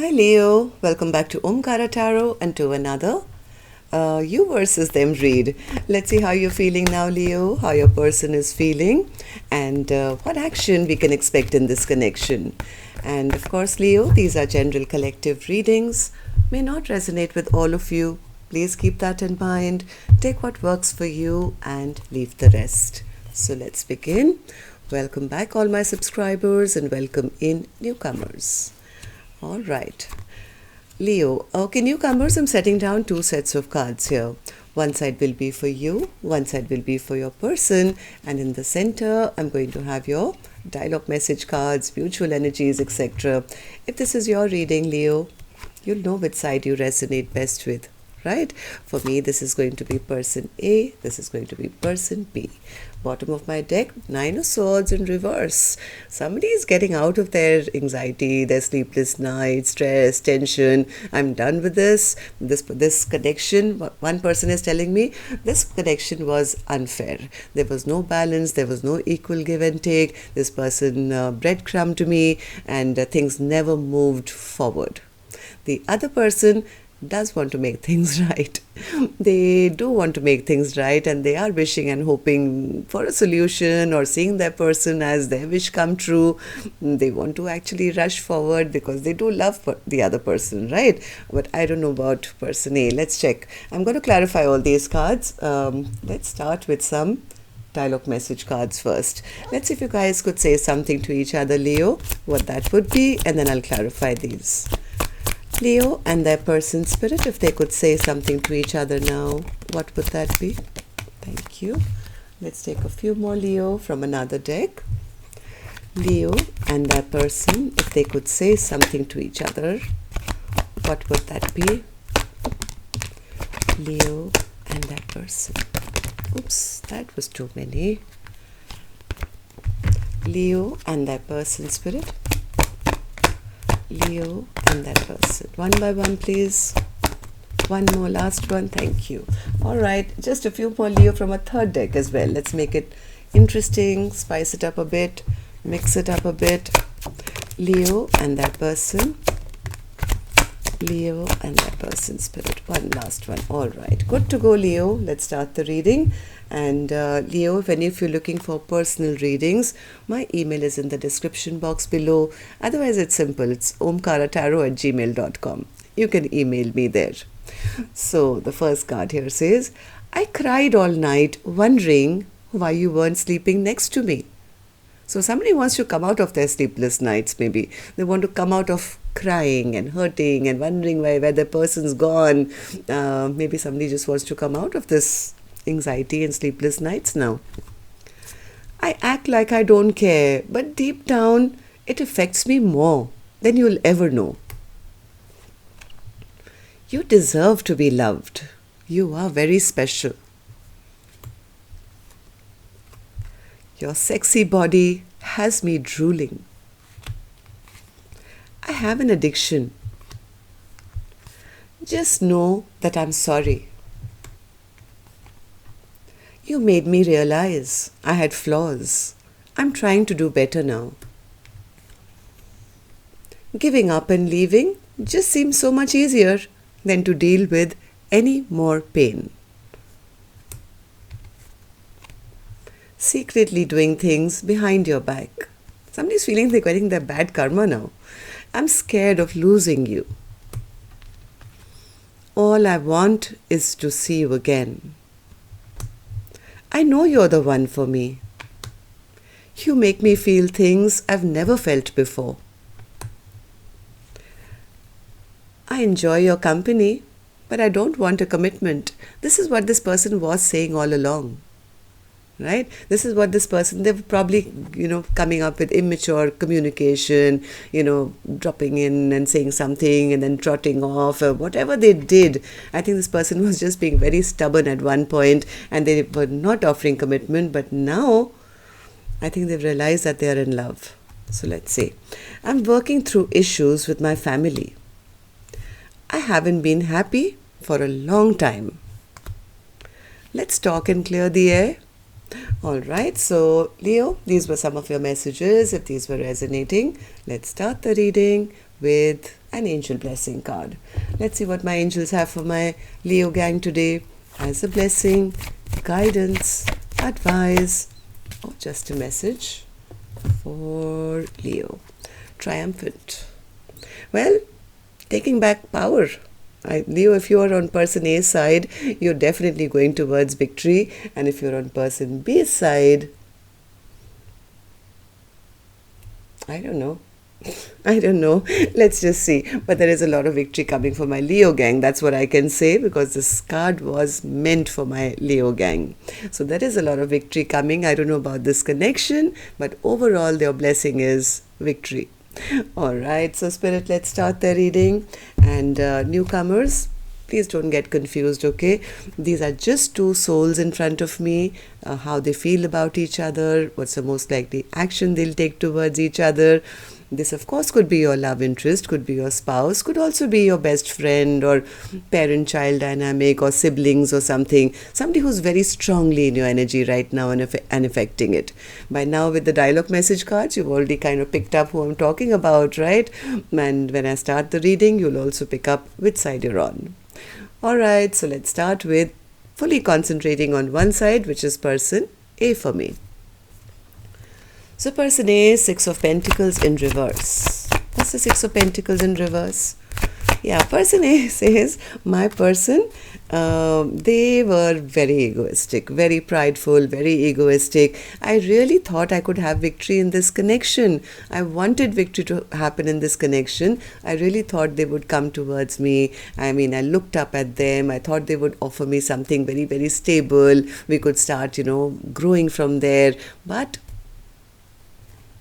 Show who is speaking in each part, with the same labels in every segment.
Speaker 1: Hi Leo, welcome back to Omkaratarot and to another you versus them read. Let's see how you're feeling now, Leo, how your person is feeling, and what action we can expect in this connection. And of course, Leo, these are general collective readings, may not resonate with all of you. Please keep that in mind. Take what works for you and leave the rest. So let's begin. Welcome back all my subscribers and welcome in newcomers. All right. Leo, okay, newcomers, I'm setting down two sets of cards here. One side will be for you, one side will be for your person, and in the center, I'm going to have your dialogue message cards, mutual energies, etc. If this is your reading, Leo, you'll know which side you resonate best with, right? For me, this is going to be person A, this is going to be person B. Bottom of my deck, 9 of Swords in reverse. Somebody is getting out of their anxiety, their sleepless nights, stress, tension. I'm done with this. This connection, one person is telling me, this connection was unfair. There was no balance, there was no equal give and take. This person breadcrumbed to me and things never moved forward. The other person does want to make things right. They do want to make things right and they are wishing and hoping for a solution or seeing their person as their wish come true. They want to actually rush forward because they do love the other person, right? But I don't know about person A. Let's check. I'm going to clarify all these cards. Let's start with some dialogue message cards first. Let's see if you guys could say something to each other, Leo, what that would be, and then I'll clarify these. Leo and their person spirit, if they could say something to each other now, what would that be? Thank you. Let's take a few more, Leo, from another deck. Leo and their person, if they could say something to each other, what would that be? Leo and their person. Oops, that was too many. Leo and their person spirit. Leo and that person. One by one, please. One more, last one. Thank you. All right, just a few more, Leo, from a third deck as well. Let's make it interesting, spice it up a bit, mix it up a bit. Leo and that person. Leo and that person spirit. One last one. All right, good to go, Leo. Let's start the reading. And Leo, if any of you are looking for personal readings, my email is in the description box below. Otherwise, it's simple. It's omkaratarot@gmail.com. You can email me there. So the first card here says, I cried all night wondering why you weren't sleeping next to me. So somebody wants to come out of their sleepless nights, maybe. They want to come out of crying and hurting and wondering where the person's gone. Maybe somebody just wants to come out of this anxiety and sleepless nights now. I act like I don't care, but deep down, it affects me more than you'll ever know. You deserve to be loved. You are very special. Your sexy body has me drooling. I have an addiction. Just know that I'm sorry. You made me realize I had flaws. I'm trying to do better now. Giving up and leaving just seems so much easier than to deal with any more pain. Secretly doing things behind your back. Somebody's feeling they're getting their bad karma now. I'm scared of losing you. All I want is to see you again. I know you're the one for me. You make me feel things I've never felt before. I enjoy your company, but I don't want a commitment. This is what this person was saying all along. Right? This is what this person, they're probably, coming up with immature communication, dropping in and saying something and then trotting off or whatever they did. I think this person was just being very stubborn at one point and they were not offering commitment. But now, I think they've realized that they are in love. So let's see. I'm working through issues with my family. I haven't been happy for a long time. Let's talk and clear the air. All right, so Leo, these were some of your messages. If these were resonating, let's start the reading with an angel blessing card. Let's see what my angels have for my Leo gang today as a blessing, guidance, advice, or just a message for Leo. Triumphant. Well, taking back power. Leo, if you are on person A side, you're definitely going towards victory. And if you're on person B side, I don't know. Let's just see. But there is a lot of victory coming for my Leo gang. That's what I can say, because this card was meant for my Leo gang. So there is a lot of victory coming. I don't know about this connection, but overall their blessing is victory. All right, so Spirit, let's start the reading. And newcomers, please don't get confused, okay? These are just two souls in front of me, how they feel about each other, what's the most likely action they'll take towards each other. This, of course, could be your love interest, could be your spouse, could also be your best friend or parent-child dynamic or siblings or something. Somebody who's very strongly in your energy right now and affecting it. By now, with the dialogue message cards, you've already kind of picked up who I'm talking about, right? And when I start the reading, you'll also pick up which side you're on. All right, so let's start with fully concentrating on one side, which is person A for me. So person A, Six of Pentacles in reverse. What's the Six of Pentacles in reverse? Yeah, person A says, my person, they were very egoistic, very prideful, very egoistic. I really thought I could have victory in this connection. I wanted victory to happen in this connection. I really thought they would come towards me. I mean, I looked up at them. I thought they would offer me something very, very stable. We could start, growing from there. But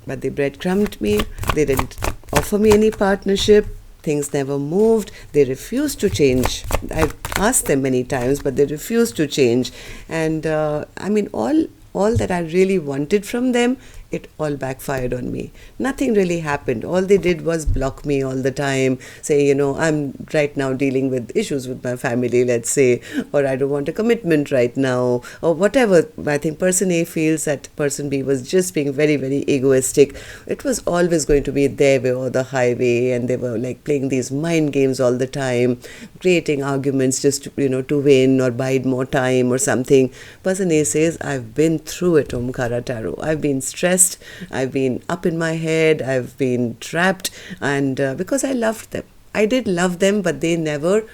Speaker 1: they breadcrumbed me. They didn't offer me any partnership. Things never moved. They refused to change. I've asked them many times, but they refused to change. And all that I really wanted from them, it all backfired on me. Nothing really happened. All they did was block me all the time, say, I'm right now dealing with issues with my family, let's say, or I don't want a commitment right now, or whatever. I think person A feels that person B was just being very, very egoistic. It was always going to be their way or the highway, and they were like playing these mind games all the time, creating arguments just to win or bide more time or something. Person A says, I've been through it, Omkaratarot. I've been stressed. I've been up in my head. I've been trapped. And because I loved them. I did love them, but they never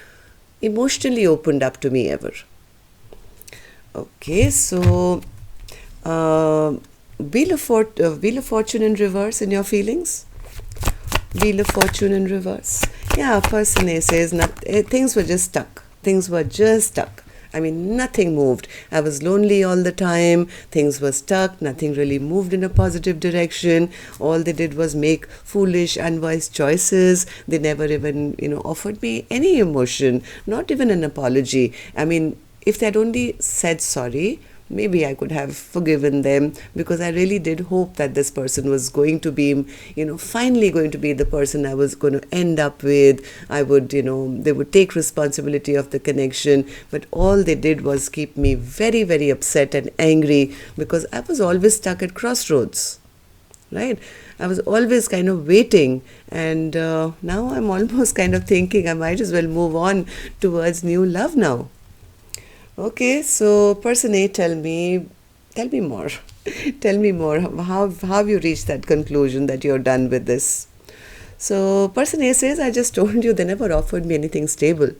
Speaker 1: emotionally opened up to me ever. Okay, so Wheel of Fortune in reverse in your feelings. Wheel of Fortune in reverse. Yeah, person A says things were just stuck. Things were just stuck. I mean, nothing moved. I was lonely all the time. Things were stuck. Nothing really moved in a positive direction. All they did was make foolish, unwise choices. They never even, offered me any emotion, not even an apology. I mean, if they'd only said sorry, maybe I could have forgiven them, because I really did hope that this person was going to be, finally going to be the person I was going to end up with. I would, they would take responsibility of the connection. But all they did was keep me very, very upset and angry, because I was always stuck at crossroads, right? I was always kind of waiting. And now I'm almost kind of thinking I might as well move on towards new love now. Okay, so person A, tell me more. Tell me more. How have you reached that conclusion that you're done with this? So person A says, I just told you they never offered me anything stable.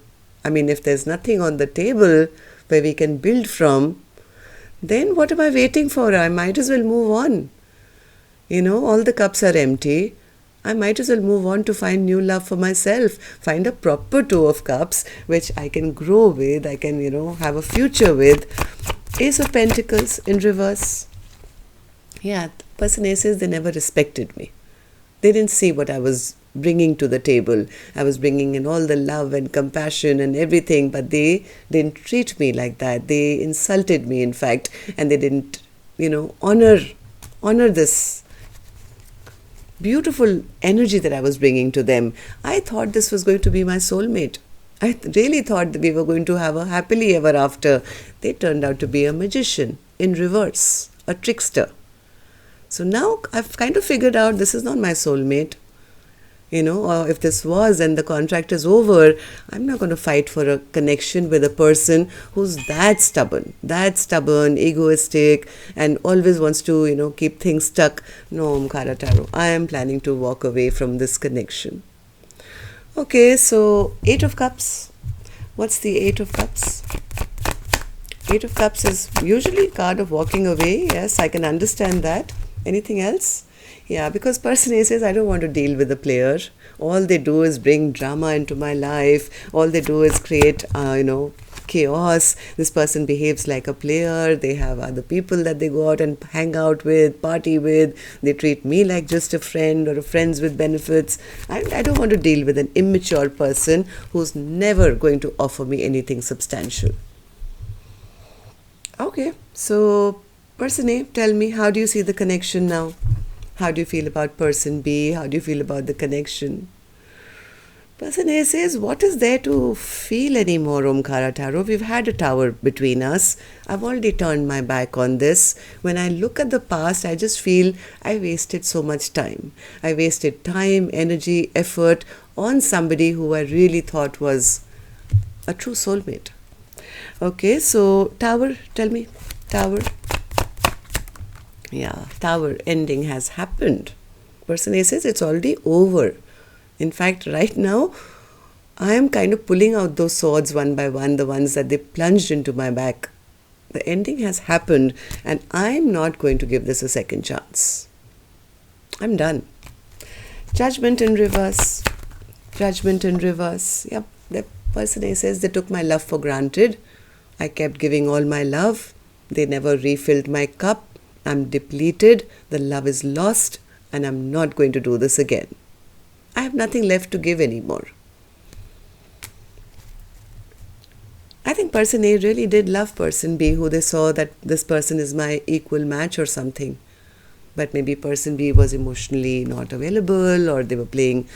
Speaker 1: I mean, if there's nothing on the table where we can build from, then what am I waiting for? I might as well move on. All the cups are empty. I might as well move on to find new love for myself, find a proper Two of Cups, which I can grow with, I can, have a future with. Ace of Pentacles in reverse. Yeah, person A says they never respected me. They didn't see what I was bringing to the table. I was bringing in all the love and compassion and everything, but they didn't treat me like that. They insulted me, in fact, and they didn't, honor this beautiful energy that I was bringing to them. I thought this was going to be my soulmate. I really thought that we were going to have a happily ever after. They turned out to be a magician in reverse, a trickster. So now I've kind of figured out this is not my soulmate. or if this was and the contract is over, I'm not going to fight for a connection with a person who's that stubborn, egoistic, and always wants to, keep things stuck. No, Omkaratarot, I am planning to walk away from this connection. Okay, so 8 of Cups. What's the 8 of Cups? 8 of Cups is usually a card of walking away. Yes, I can understand that. Anything else? Yeah, because person A says, I don't want to deal with the player. All they do is bring drama into my life. All they do is create, chaos. This person behaves like a player. They have other people that they go out and hang out with, party with. They treat me like just a friend or a friends with benefits. I don't want to deal with an immature person who's never going to offer me anything substantial. Okay, so person A, tell me, how do you see the connection now? How do you feel about person B? How do you feel about the connection? Person A says, what is there to feel anymore, Omkaratarot? We've had a tower between us. I've already turned my back on this. When I look at the past, I just feel I wasted so much time. I wasted time, energy, effort on somebody who I really thought was a true soulmate. Okay, so Tower, tell me, Tower. Yeah, Tower ending has happened. Person A says it's already over. In fact, right now, I am kind of pulling out those swords one by one, the ones that they plunged into my back. The ending has happened, and I'm not going to give this a second chance. I'm done. Judgment in reverse. Judgment in reverse. Yep, the person A says they took my love for granted. I kept giving all my love. They never refilled my cup. I'm depleted, the love is lost, and I'm not going to do this again. I have nothing left to give anymore. I think person A really did love person B, who they saw that this person is my equal match or something. But maybe person B was emotionally not available, or they were playing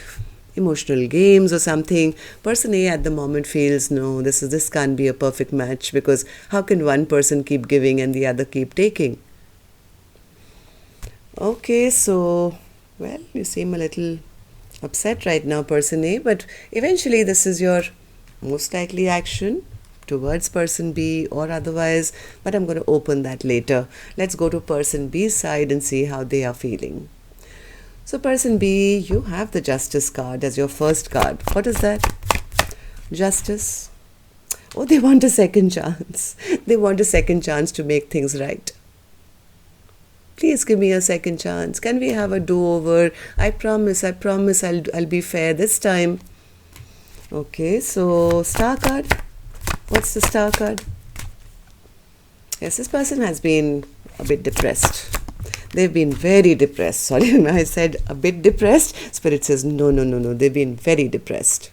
Speaker 1: emotional games or something. Person A at the moment feels, no, this can't be a perfect match, because how can one person keep giving and the other keep taking? Okay, so, well, you seem a little upset right now, person A, but eventually this is your most likely action towards person B or otherwise, but I'm going to open that later. Let's go to person B's side and see how they are feeling. So person B, you have the Justice card as your first card. What is that? Justice. Oh, they want a second chance. They want a second chance to make things right. Please give me a second chance. Can we have a do-over? I promise I'll be fair this time. Okay, so Star card. What's the Star card? Yes, this person has been a bit depressed. They've been very depressed. Sorry, I said a bit depressed. Spirit says no. They've been very depressed.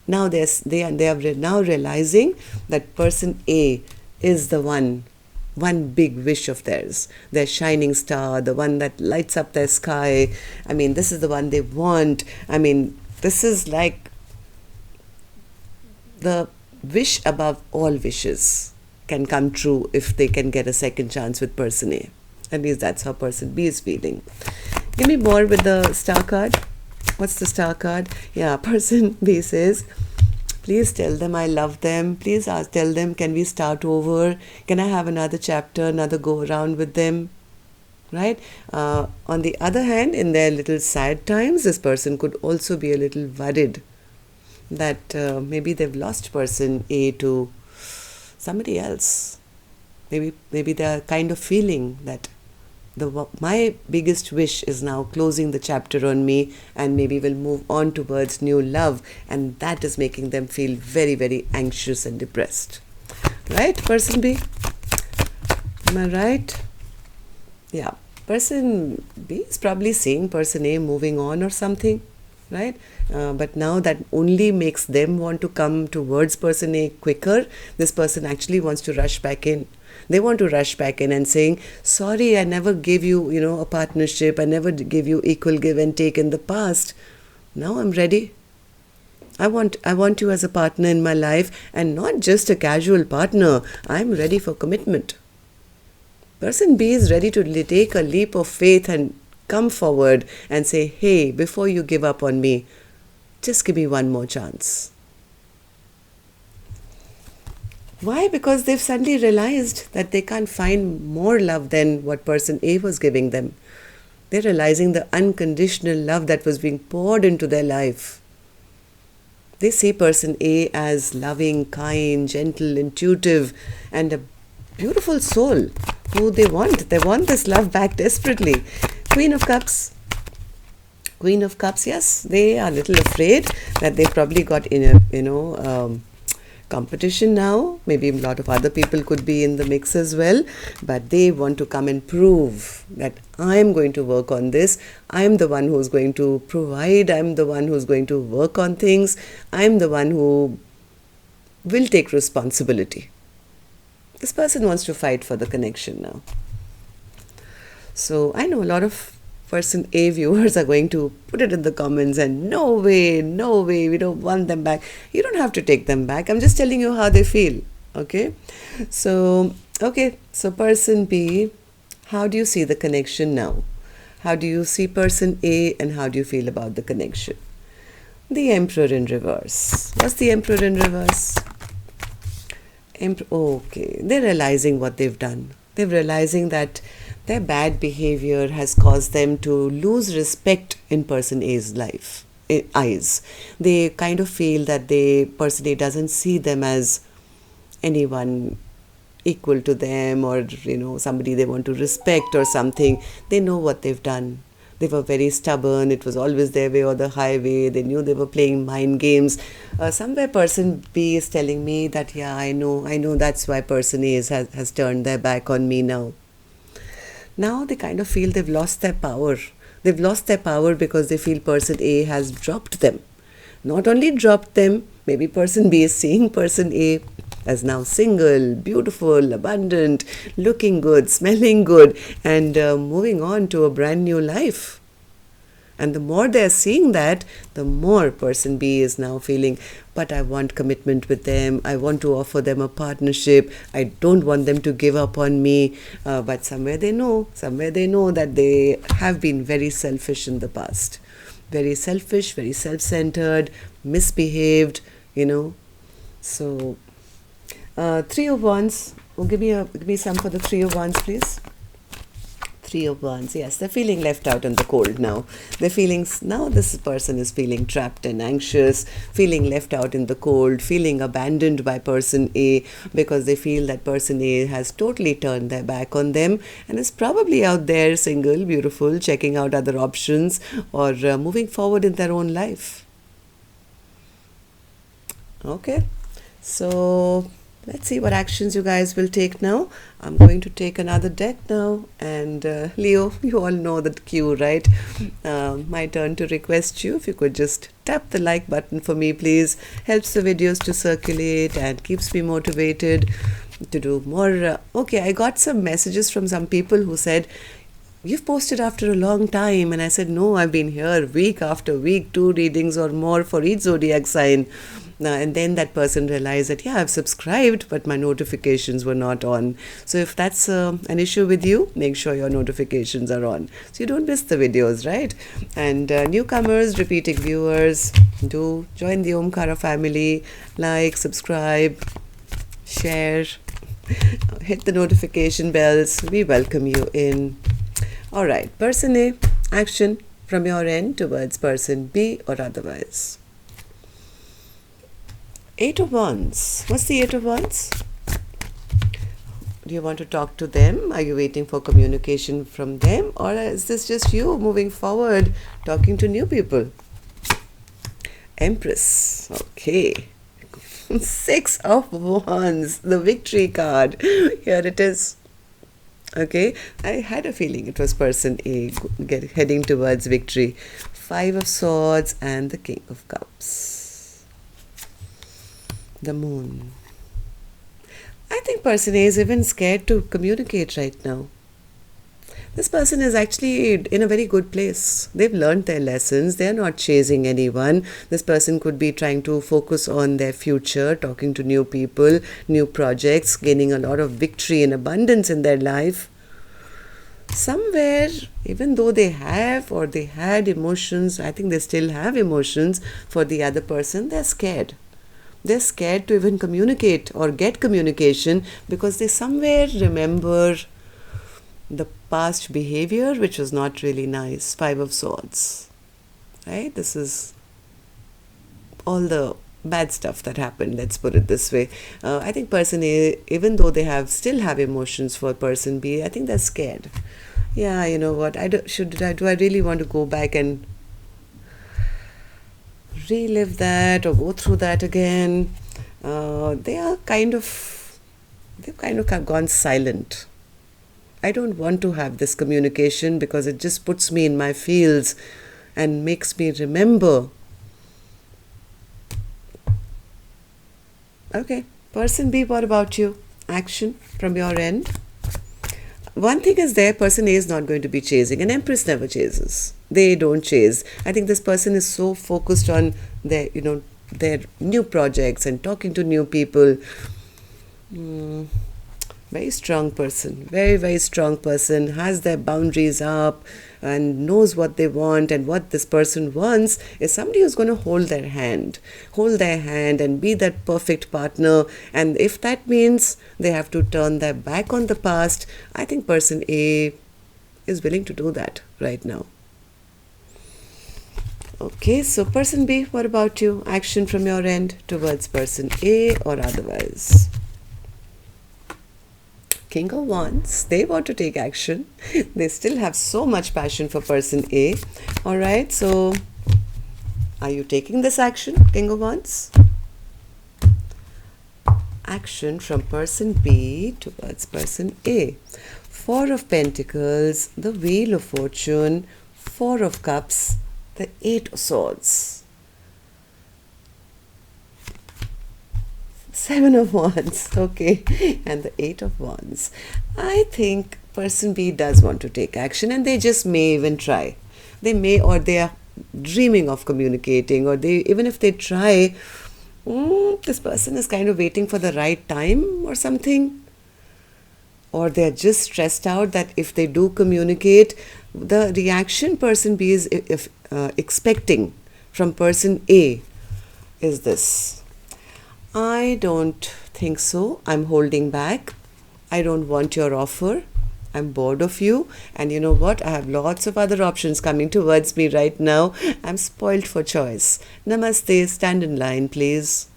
Speaker 1: Now they are now realizing that person A is the one big wish of theirs, their shining star, the one that lights up their sky. I mean, this is the one they want. I mean, this is like the wish above all wishes can come true if they can get a second chance with person A. At least that's how person B is feeling. Give me more with the Star card. What's the Star card? Yeah, person B says, please tell them I love them. Please tell them, can we start over? Can I have another chapter, another go around with them? Right? On the other hand, in their little sad times, this person could also be a little worried that maybe they've lost person A to somebody else. Maybe they're kind of feeling that my biggest wish is now closing the chapter on me, and maybe we'll move on towards new love, and that is making them feel very, very anxious and depressed. Right, person B? Am I right? Yeah, person B is probably seeing person A moving on or something, right? But now that only makes them want to come towards person A quicker. This person actually wants to rush back in. They want to rush back in and saying, sorry, I never gave you, a partnership. I never gave you equal give and take in the past. Now I'm ready. I want you as a partner in my life, and not just a casual partner. I'm ready for commitment. Person B is ready to take a leap of faith and come forward and say, hey, before you give up on me, just give me one more chance. Why? Because they've suddenly realized that they can't find more love than what person A was giving them. They're realizing the unconditional love that was being poured into their life. They see person A as loving, kind, gentle, intuitive, and a beautiful soul who they want. They want this love back desperately. Queen of Cups. Queen of Cups, yes, they are a little afraid that they probably got in a, competition now. Maybe a lot of other people could be in the mix as well, but they want to come and prove that I'm going to work on this. I'm the one who's going to provide. I'm the one who's going to work on things. I'm the one who will take responsibility. This person wants to fight for the connection now. So I know a lot of person A viewers are going to put it in the comments and no way, we don't want them back. You don't have to take them back. I'm just telling you how they feel. Okay. So person B, how do you see the connection now? How do you see person A and how do you feel about the connection? The Emperor in reverse. What's the Emperor in reverse? Okay, they're realizing what they've done. They're realizing that their bad behavior has caused them to lose respect in person A's eyes. They kind of feel that person A doesn't see them as anyone equal to them or, somebody they want to respect or something. They know what they've done. They were very stubborn. It was always their way or the highway. They knew they were playing mind games. Somewhere person B is telling me that, yeah, I know that's why person A has turned their back on me now. Now they kind of feel they've lost their power. They've lost their power because they feel person A has dropped them. Not only dropped them, maybe person B is seeing person A as now single, beautiful, abundant, looking good, smelling good, and moving on to a brand new life. And the more they're seeing that, the more person B is now feeling, but I want commitment with them. I want to offer them a partnership. I don't want them to give up on me. But somewhere they know that they have been very selfish in the past. Very selfish, very self-centered, misbehaved, So, Three of Wands. Oh, give me some for the Three of Wands, please. Three of Wands. Yes, they're feeling left out in the cold now. Now this person is feeling trapped and anxious, feeling left out in the cold, feeling abandoned by person A because they feel that person A has totally turned their back on them and is probably out there single, beautiful, checking out other options or moving forward in their own life. Okay, so let's see what actions you guys will take now. I'm going to take another deck now. And Leo, you all know the cue, right? My turn to request you. If you could just tap the like button for me, please. Helps the videos to circulate and keeps me motivated to do more. Okay, I got some messages from some people who said, you've posted after a long time. And I said, no, I've been here week after week, 2 readings or more for each zodiac sign. And then that person realized that, yeah, I've subscribed, but my notifications were not on. So if that's an issue with you, make sure your notifications are on, so you don't miss the videos, right? And newcomers, repeating viewers, do join the Omkara family. Like, subscribe, share, hit the notification bells. We welcome you in. All right, person A, action from your end towards person B or otherwise. 8 of Wands. What's the 8 of Wands? Do you want to talk to them? Are you waiting for communication from them? Or is this just you moving forward, talking to new people? Empress. Okay. 6 of Wands. The victory card. Here it is. Okay. I had a feeling it was person A heading towards victory. 5 of Swords and the King of Cups. The Moon. I think person A is even scared to communicate right now. This person is actually in a very good place. They've learned their lessons. They're not chasing anyone. This person could be trying to focus on their future, talking to new people, new projects, gaining a lot of victory and abundance in their life. somewhere, even though they have or they had emotions, I think they still have emotions for the other person, they're scared. They're scared to even communicate or get communication because they somewhere remember the past behavior which was not really nice. 5 of Swords. Right? This is all the bad stuff that happened, let's put it this way. I think person A, even though they still have emotions for person B, I think they're scared. Yeah, you know what, do I really want to go back and relive that or go through that again? They've kind of gone silent. I don't want to have this communication because it just puts me in my feels and makes me remember. Okay, person B, what about you? Action from your end. One thing is there, person A is not going to be chasing. An Empress never chases. They don't chase. I think this person is so focused on their new projects and talking to new people. Very strong person, very, very strong person, has their boundaries up and knows what they want, and what this person wants is somebody who's going to hold their hand and be that perfect partner. And if that means they have to turn their back on the past, I think person A is willing to do that right now. Okay, so person B, what about you? Action from your end towards person A or otherwise. King of Wands, they want to take action. They still have so much passion for person A. Alright, so are you taking this action, King of Wands? Action from person B towards person A. 4 of Pentacles, the Wheel of Fortune, 4 of Cups, the 8 of Swords. 7 of Wands, okay, and the 8 of Wands. I think person B does want to take action, and they just may even try. They may, or they are dreaming of communicating, or even if they try, this person is kind of waiting for the right time or something. Or they're just stressed out that if they do communicate, the reaction person B is expecting from person A is this. I don't think so. I'm holding back. I don't want your offer. I'm bored of you. And you know what? I have lots of other options coming towards me right now. I'm spoiled for choice. Namaste. Stand in line, please.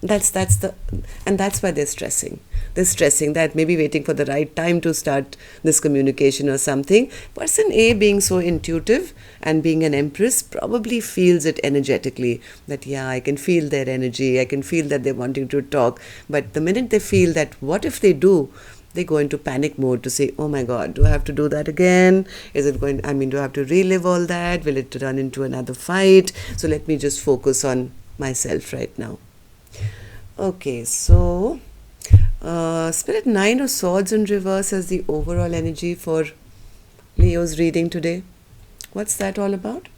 Speaker 1: That's why they're stressing. They're stressing that maybe waiting for the right time to start this communication or something. Person A, being so intuitive and being an Empress, probably feels it energetically. That, yeah, I can feel their energy. I can feel that they're wanting to talk. But the minute they feel that, what if they do? They go into panic mode to say, oh my God, do I have to do that again? Do I have to relive all that? Will it run into another fight? So let me just focus on myself right now. Okay, so Spirit, 9 of Swords in reverse as the overall energy for Leo's reading today. What's that all about?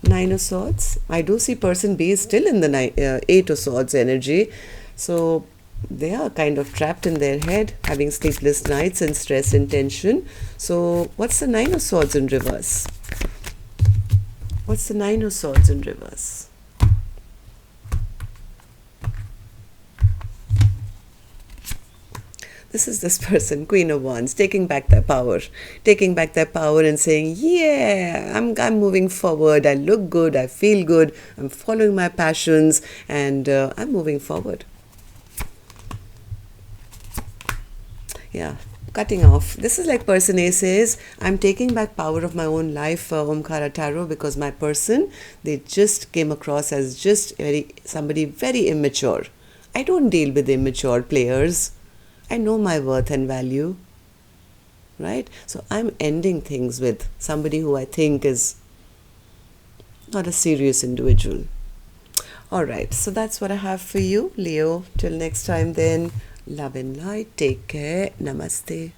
Speaker 1: 9 of Swords. I do see person B is still in the 8 of Swords energy. So they are kind of trapped in their head, having sleepless nights and stress and tension. So what's the 9 of Swords in reverse? What's the 9 of Swords in reverse? This is this person, Queen of Wands, taking back their power and saying, yeah, I'm moving forward. I look good. I feel good. I'm following my passions, and I'm moving forward. Yeah, cutting off. This is like person A says, I'm taking back power of my own life, Omkaratarot, because my person, they just came across as just somebody very immature. I don't deal with immature players. I know my worth and value, right? So I'm ending things with somebody who I think is not a serious individual. All right, so that's what I have for you, Leo. Till next time then, love and light. Take care. Namaste.